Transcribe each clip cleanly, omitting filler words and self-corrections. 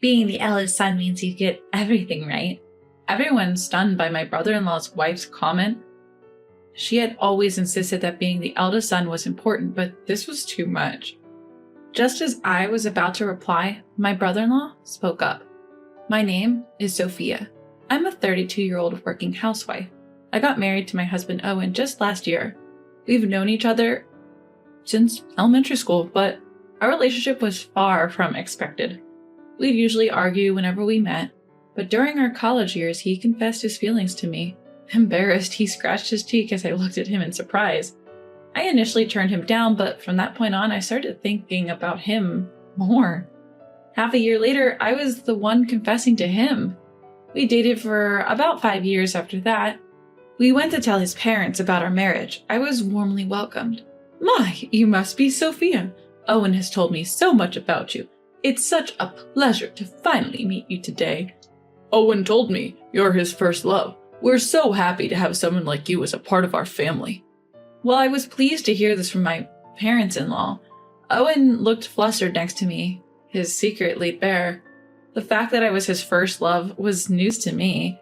Being the eldest son means you get everything right. Everyone stunned by my brother-in-law's wife's comment. She had always insisted that being the eldest son was important, but this was too much. Just as I was about to reply, my brother-in-law spoke up. My name is Sophia. I'm a 32-year-old working housewife. I got married to my husband Owen just last year. We've known each other since elementary school, but our relationship was far from expected. We'd usually argue whenever we met, but during our college years, he confessed his feelings to me. Embarrassed, he scratched his cheek as I looked at him in surprise. I initially turned him down, but from that point on, I started thinking about him more. Half a year later, I was the one confessing to him. We dated for about 5 years after that. We went to tell his parents about our marriage. I was warmly welcomed. My, you must be Sophia. Owen has told me so much about you. It's such a pleasure to finally meet you today. Owen told me you're his first love. We're so happy to have someone like you as a part of our family. Well, I was pleased to hear this from my parents-in-law. Owen looked flustered next to me, his secret laid bare. The fact that I was his first love was news to me.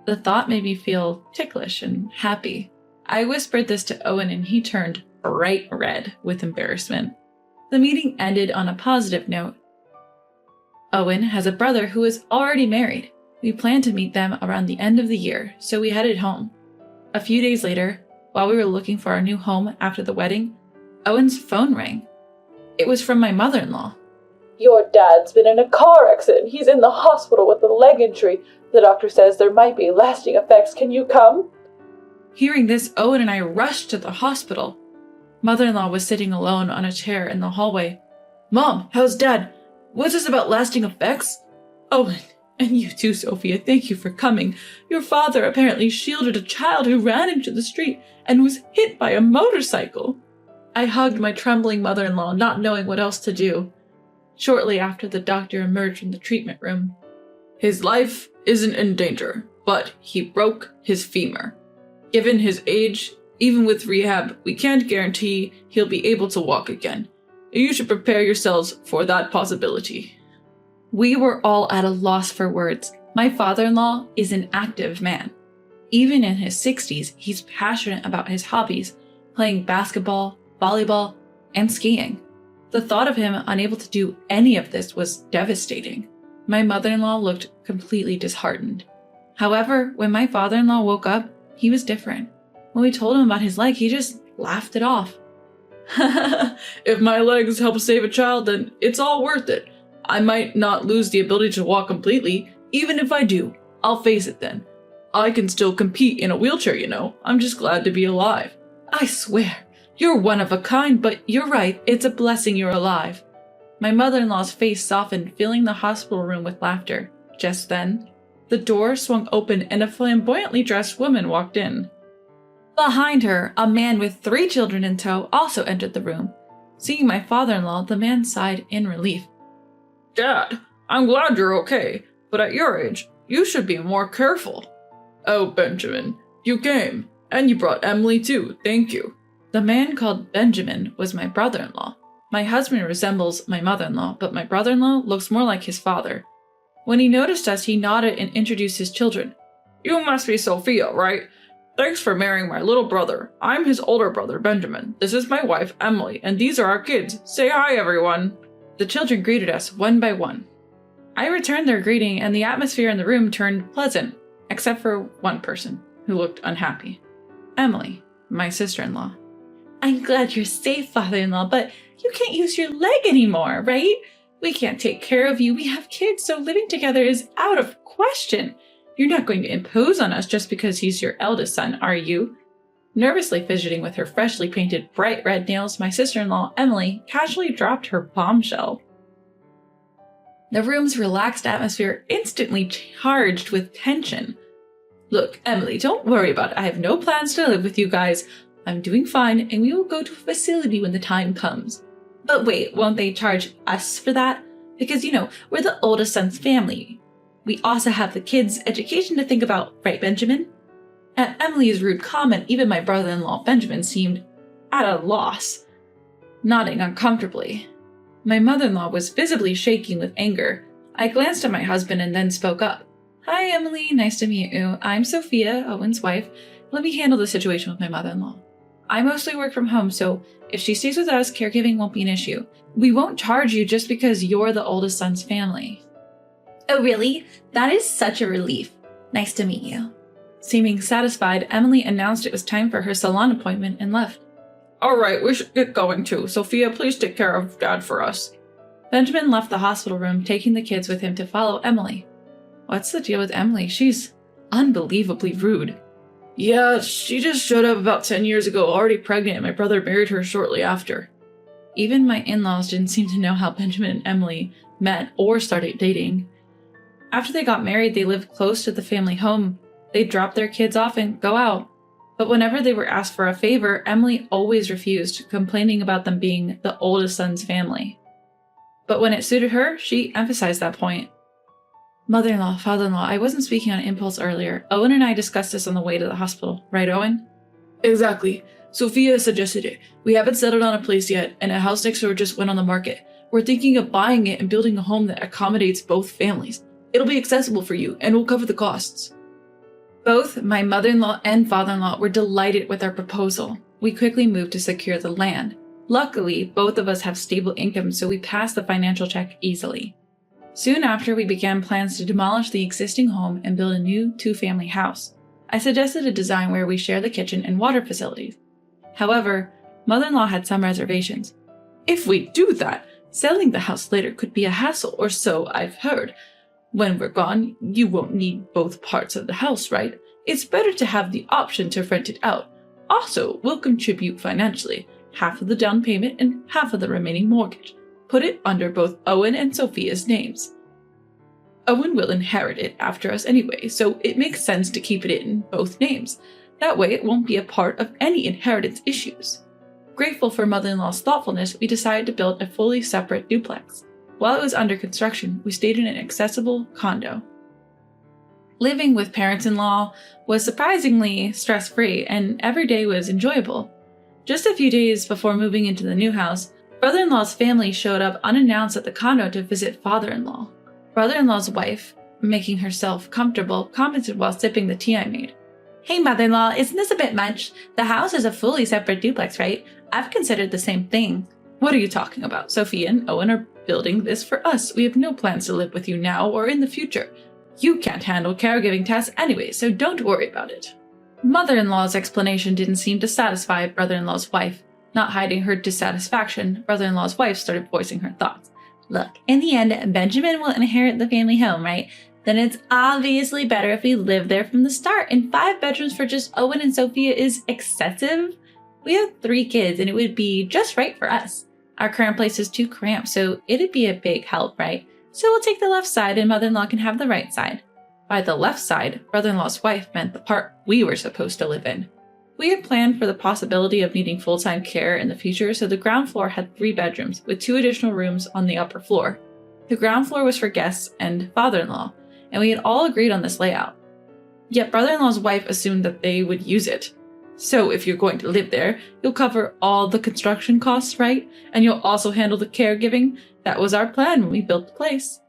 The thought made me feel ticklish and happy. I whispered this to Owen and he turned bright red with embarrassment. The meeting ended on a positive note. Owen has a brother who is already married. We planned to meet them around the end of the year, so we headed home. A few days later, while we were looking for our new home after the wedding, Owen's phone rang. It was from my mother-in-law. Your dad's been in a car accident. He's in the hospital with a leg injury. The doctor says there might be lasting effects. Can you come? Hearing this, Owen and I rushed to the hospital. Mother-in-law was sitting alone on a chair in the hallway. Mom, how's Dad? What's this about lasting effects? Owen, and you too, Sophia, thank you for coming. Your father apparently shielded a child who ran into the street and was hit by a motorcycle. I hugged my trembling mother-in-law, not knowing what else to do. Shortly after, the doctor emerged from the treatment room. His life isn't in danger, but he broke his femur. Given his age, even with rehab, we can't guarantee he'll be able to walk again. You should prepare yourselves for that possibility. We were all at a loss for words. My father-in-law is an active man. Even in his 60s, he's passionate about his hobbies, playing basketball, volleyball, and skiing. The thought of him unable to do any of this was devastating. My mother-in-law looked completely disheartened. However, when my father-in-law woke up, he was different. When we told him about his leg, he just laughed it off. If my legs help save a child, then it's all worth it. I might not lose the ability to walk completely. Even if I do, I'll face it then. I can still compete in a wheelchair, you know. I'm just glad to be alive. I swear, you're one of a kind, but you're right, it's a blessing you're alive. My mother-in-law's face softened, filling the hospital room with laughter. Just then, the door swung open and a flamboyantly dressed woman walked in. Behind her, a man with 3 children in tow also entered the room. Seeing my father-in-law, the man sighed in relief. Dad, I'm glad you're okay, but at your age, you should be more careful. Oh, Benjamin, you came, and you brought Emily too, thank you. The man called Benjamin was my brother-in-law. My husband resembles my mother-in-law, but my brother-in-law looks more like his father. When he noticed us, he nodded and introduced his children. You must be Sophia, right? Thanks for marrying my little brother. I'm his older brother, Benjamin. This is my wife, Emily, and these are our kids. Say hi, everyone. The children greeted us one by one. I returned their greeting, and the atmosphere in the room turned pleasant, except for one person, who looked unhappy. Emily, my sister-in-law. I'm glad you're safe, father-in-law, but you can't use your leg anymore, right? We can't take care of you. We have kids, so living together is out of question. You're not going to impose on us just because he's your eldest son, are you? Nervously fidgeting with her freshly painted bright red nails, my sister-in-law, Emily, casually dropped her bombshell. The room's relaxed atmosphere instantly charged with tension. Look, Emily, don't worry about it. I have no plans to live with you guys. I'm doing fine, and we will go to a facility when the time comes. But wait, won't they charge us for that? Because, we're the oldest son's family. We also have the kids' education to think about, right, Benjamin? At Emily's rude comment, even my brother-in-law Benjamin seemed at a loss, nodding uncomfortably. My mother-in-law was visibly shaking with anger. I glanced at my husband and then spoke up. Hi, Emily. Nice to meet you. I'm Sophia, Owen's wife. Let me handle the situation with my mother-in-law. I mostly work from home, so if she stays with us, caregiving won't be an issue. We won't charge you just because you're the oldest son's family. Oh, really? That is such a relief. Nice to meet you. Seeming satisfied, Emily announced it was time for her salon appointment and left. All right, we should get going too. Sophia, please take care of Dad for us. Benjamin left the hospital room, taking the kids with him to follow Emily. What's the deal with Emily? She's unbelievably rude. Yeah, she just showed up about 10 years ago, already pregnant, and my brother married her shortly after. Even my in-laws didn't seem to know how Benjamin and Emily met or started dating. After they got married, they lived close to the family home. They'd drop their kids off and go out. But whenever they were asked for a favor, Emily always refused, complaining about them being the oldest son's family. But when it suited her, she emphasized that point. Mother-in-law, father-in-law, I wasn't speaking on impulse earlier. Owen and I discussed this on the way to the hospital. Right, Owen? Exactly. Sophia suggested it. We haven't settled on a place yet, and a house next door just went on the market. We're thinking of buying it and building a home that accommodates both families. It'll be accessible for you, and we'll cover the costs. Both my mother-in-law and father-in-law were delighted with our proposal. We quickly moved to secure the land. Luckily, both of us have stable income, so we passed the financial check easily. Soon after, we began plans to demolish the existing home and build a new two-family house. I suggested a design where we share the kitchen and water facilities. However, mother-in-law had some reservations. If we do that, selling the house later could be a hassle, or so I've heard. When we're gone, you won't need both parts of the house, right? It's better to have the option to rent it out. Also, we'll contribute financially, half of the down payment and half of the remaining mortgage. Put it under both Owen and Sophia's names. Owen will inherit it after us anyway, so it makes sense to keep it in both names. That way it won't be a part of any inheritance issues. Grateful for mother-in-law's thoughtfulness, we decided to build a fully separate duplex. While it was under construction, we stayed in an accessible condo. Living with parents-in-law was surprisingly stress-free, and every day was enjoyable. Just a few days before moving into the new house, brother-in-law's family showed up unannounced at the condo to visit father-in-law. Brother-in-law's wife, making herself comfortable, commented while sipping the tea I made. Hey, mother-in-law, isn't this a bit much? The house is a fully separate duplex, right? I've considered the same thing. What are you talking about? Sophia and Owen are building this for us. We have no plans to live with you now or in the future. You can't handle caregiving tasks anyway, so don't worry about it. Mother-in-law's explanation didn't seem to satisfy brother-in-law's wife. Not hiding her dissatisfaction, brother-in-law's wife started voicing her thoughts. Look, in the end, Benjamin will inherit the family home, right? Then it's obviously better if we live there from the start, and 5 bedrooms for just Owen and Sophia is excessive. We have 3 kids, and it would be just right for us. Our current place is too cramped, so it'd be a big help, right? So we'll take the left side, and mother-in-law can have the right side. By the left side, brother-in-law's wife meant the part we were supposed to live in. We had planned for the possibility of needing full-time care in the future, so the ground floor had 3 bedrooms, with 2 additional rooms on the upper floor. The ground floor was for guests and father-in-law, and we had all agreed on this layout. Yet brother-in-law's wife assumed that they would use it. So if you're going to live there, you'll cover all the construction costs, right? And you'll also handle the caregiving? That was our plan when we built the place.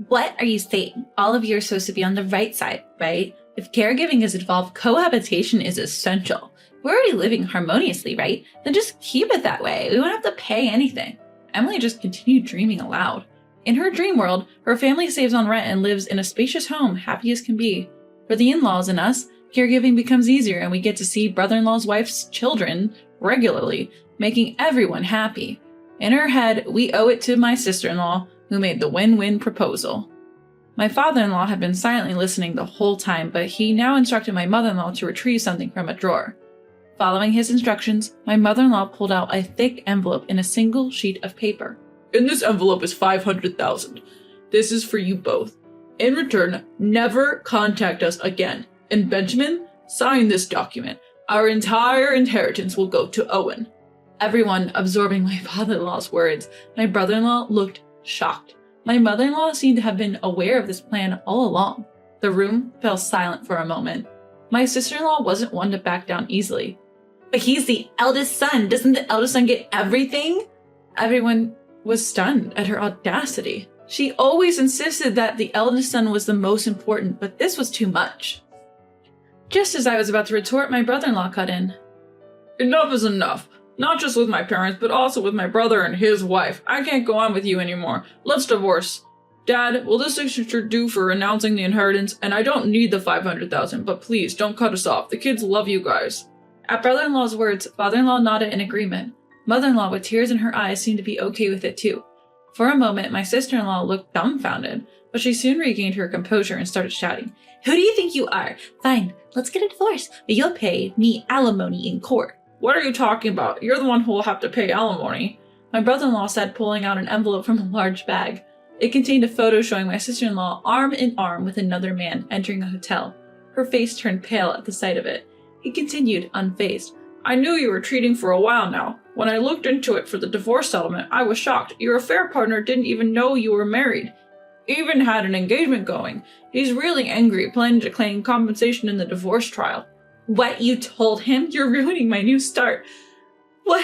What are you saying? All of you are supposed to be on the right side, right? If caregiving is involved, cohabitation is essential. We're already living harmoniously, right? Then just keep it that way. We won't have to pay anything. Emily just continued dreaming aloud. In her dream world, her family saves on rent and lives in a spacious home, happy as can be. For the in-laws and us, caregiving becomes easier and we get to see brother-in-law's wife's children regularly, making everyone happy. In her head, we owe it to my sister-in-law, who made the win-win proposal. My father-in-law had been silently listening the whole time, but he now instructed my mother-in-law to retrieve something from a drawer. Following his instructions, my mother-in-law pulled out a thick envelope in a single sheet of paper. In this envelope is $500,000. This is for you both. In return, never contact us again. And Benjamin, sign this document. Our entire inheritance will go to Owen. Everyone absorbing my father-in-law's words, my brother-in-law looked shocked. My mother-in-law seemed to have been aware of this plan all along. The room fell silent for a moment. My sister-in-law wasn't one to back down easily. But he's the eldest son. Doesn't the eldest son get everything? Everyone was stunned at her audacity. She always insisted that the eldest son was the most important, but this was too much. Just as I was about to retort, my brother-in-law cut in. Enough is enough. Not just with my parents, but also with my brother and his wife. I can't go on with you anymore. Let's divorce. Dad, will this signature do for announcing the inheritance? And I don't need the $500,000, but please don't cut us off. The kids love you guys. At brother-in-law's words, father-in-law nodded in agreement. Mother-in-law, with tears in her eyes, seemed to be okay with it too. For a moment, my sister-in-law looked dumbfounded, but she soon regained her composure and started shouting. Who do you think you are? Fine, let's get a divorce, but you'll pay me alimony in court. What are you talking about? You're the one who will have to pay alimony. My brother-in-law said, pulling out an envelope from a large bag. It contained a photo showing my sister-in-law arm in arm with another man entering a hotel. Her face turned pale at the sight of it. He continued, unfazed. I knew you were cheating for a while now. When I looked into it for the divorce settlement, I was shocked. Your affair partner didn't even know you were married. Even had an engagement going. He's really angry, planning to claim compensation in the divorce trial. What, you told him? You're ruining my new start. What?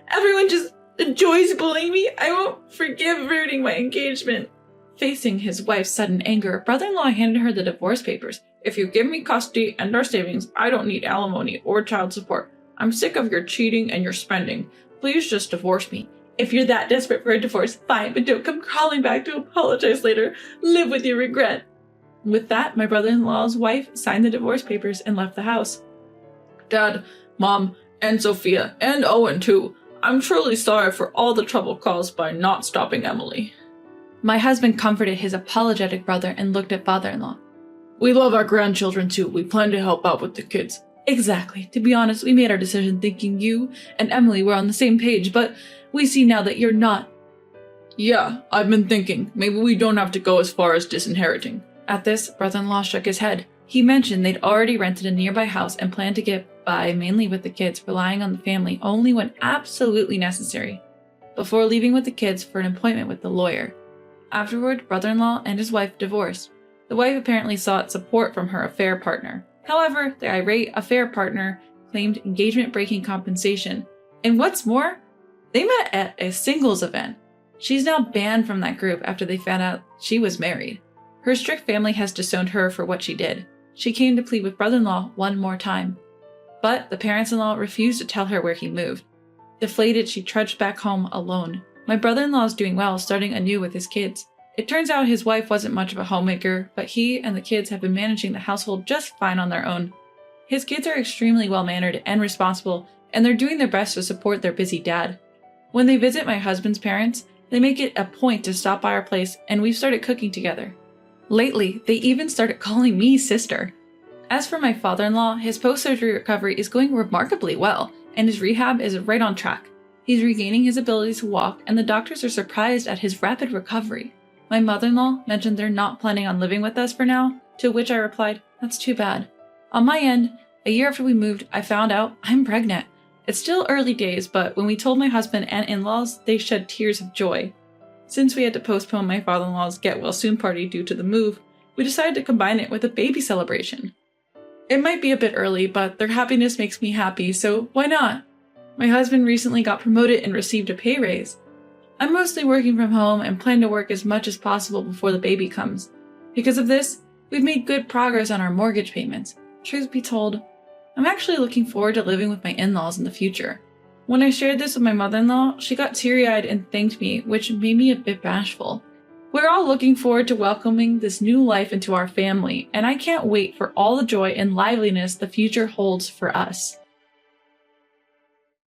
Everyone just enjoys bullying me? I won't forgive ruining my engagement. Facing his wife's sudden anger, brother-in-law handed her the divorce papers. If you give me custody and our savings, I don't need alimony or child support. I'm sick of your cheating and your spending. Please just divorce me. If you're that desperate for a divorce, fine, but don't come crawling back to apologize later. Live with your regret. With that, my brother-in-law's wife signed the divorce papers and left the house. Dad, Mom, and Sophia, and Owen too. I'm truly sorry for all the trouble caused by not stopping Emily. My husband comforted his apologetic brother and looked at father-in-law. We love our grandchildren too. We plan to help out with the kids. Exactly. To be honest, we made our decision thinking you and Emily were on the same page, but we see now that you're not. Yeah, I've been thinking. Maybe we don't have to go as far as disinheriting. At this, brother-in-law shook his head. He mentioned they'd already rented a nearby house and planned to get by mainly with the kids, relying on the family only when absolutely necessary, before leaving with the kids for an appointment with the lawyer. Afterward, brother-in-law and his wife divorced. The wife apparently sought support from her affair partner. However, the irate affair partner claimed engagement-breaking compensation. And what's more, they met at a singles event. She's now banned from that group after they found out she was married. Her strict family has disowned her for what she did. She came to plead with brother-in-law one more time. But the parents-in-law refused to tell her where he moved. Deflated, she trudged back home alone. My brother-in-law is doing well, starting anew with his kids. It turns out his wife wasn't much of a homemaker, but he and the kids have been managing the household just fine on their own. His kids are extremely well-mannered and responsible, and they're doing their best to support their busy dad. When they visit my husband's parents, they make it a point to stop by our place, and we've started cooking together. Lately, they even started calling me sister. As for my father-in-law, his post-surgery recovery is going remarkably well, and his rehab is right on track. He's regaining his ability to walk, and the doctors are surprised at his rapid recovery. My mother-in-law mentioned they're not planning on living with us for now, to which I replied, that's too bad. On my end, a year after we moved, I found out I'm pregnant. It's still early days, but when we told my husband and in-laws, they shed tears of joy. Since we had to postpone my father-in-law's get-well-soon party due to the move, we decided to combine it with a baby celebration. It might be a bit early, but their happiness makes me happy, so why not? My husband recently got promoted and received a pay raise. I'm mostly working from home and plan to work as much as possible before the baby comes. Because of this, we've made good progress on our mortgage payments. Truth be told, I'm actually looking forward to living with my in-laws in the future. When I shared this with my mother-in-law, she got teary-eyed and thanked me, which made me a bit bashful. We're all looking forward to welcoming this new life into our family, and I can't wait for all the joy and liveliness the future holds for us.